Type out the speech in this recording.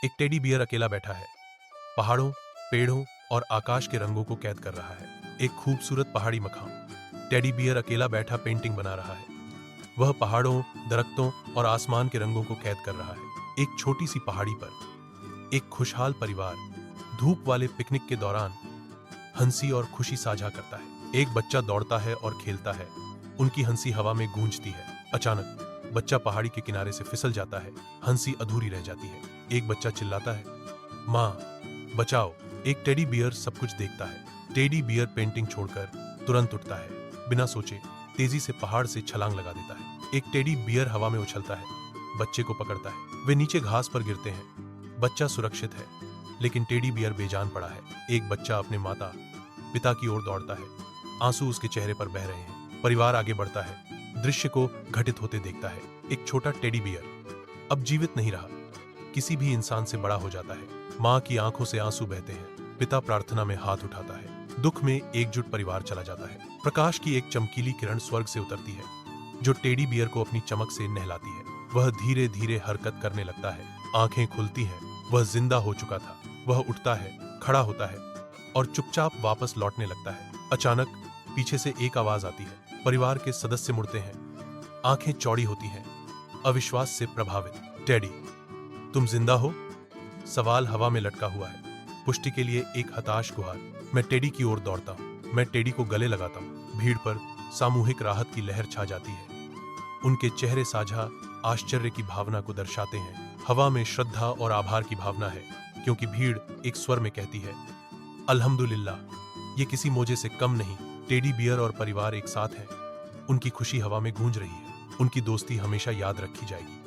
एक teddy bear अकेला बैठा है, पहाड़ों, पेड़ों और आकाश के रंगों को कैद कर रहा है। एक खूबसूरत पहाड़ी मकान। टेडी बियर अकेला बैठा पेंटिंग बना रहा है। वह पहाड़ों, दरख्तों और आसमान के रंगों को कैद कर रहा है। एक छोटी सी पहाड़ी पर एक खुशहाल परिवार धूप वाले पिकनिक के दौरान हंसी और खुशी साझा करता है। एक बच्चा दौड़ता है और खेलता है, उनकी हंसी हवा में गूंजती है। अचानक बच्चा पहाड़ी के किनारे से फिसल जाता है, हंसी अधूरी रह जाती है। एक बच्चा चिल्लाता है, माँ बचाओ। एक टेडी बियर सब कुछ देखता है। टेडी बियर पेंटिंग छोड़कर तुरंत उठता है, बिना सोचे तेजी से पहाड़ से छलांग लगा देता है। एक टेडी बियर हवा में उछलता है, बच्चे को पकड़ता है। वे नीचे घास पर गिरते हैं। बच्चा सुरक्षित है, लेकिन टेडी बियर बेजान पड़ा है। एक बच्चा अपने माता पिता की ओर दौड़ता है, आंसू उसके चेहरे पर बह रहे हैं। परिवार आगे बढ़ता है, दृश्य को घटित होते देखता है। एक छोटा टेडी बियर अब जीवित नहीं रहा, किसी भी इंसान से बड़ा हो जाता है। माँ की आंखों से आंसू बहते हैं, पिता प्रार्थना में हाथ उठाता है। दुख में एकजुट परिवार चला जाता है। प्रकाश की एक चमकीली किरण स्वर्ग से उतरती है, जो टेडी बियर को अपनी चमक से नहलाती है। वह धीरे धीरे हरकत करने लगता है, आंखें खुलती हैं। वह जिंदा हो चुका था। वह उठता है, खड़ा होता है और चुपचाप वापस लौटने लगता है। अचानक पीछे से एक आवाज आती है। परिवार के सदस्य मुड़ते हैं, आंखें चौड़ी होती हैं, अविश्वास से प्रभावित। टेडी, तुम जिंदा हो? सवाल हवा में लटका हुआ है। पुष्टि के लिए एक हताश गुहार। मैं टेडी की ओर दौड़ता हूँ, मैं टेडी को गले लगाता हूँ। भीड़ पर सामूहिक राहत की लहर छा जाती है। उनके चेहरे साझा आश्चर्य की भावना को दर्शाते हैं। हवा में श्रद्धा और आभार की भावना है, क्योंकि भीड़ एक स्वर में कहती है, अल्हम्दुलिल्लाह, ये किसी मोजे से कम नहीं। टेडी बियर और परिवार एक साथ हैं। उनकी खुशी हवा में गूंज रही है। उनकी दोस्ती हमेशा याद रखी जाएगी।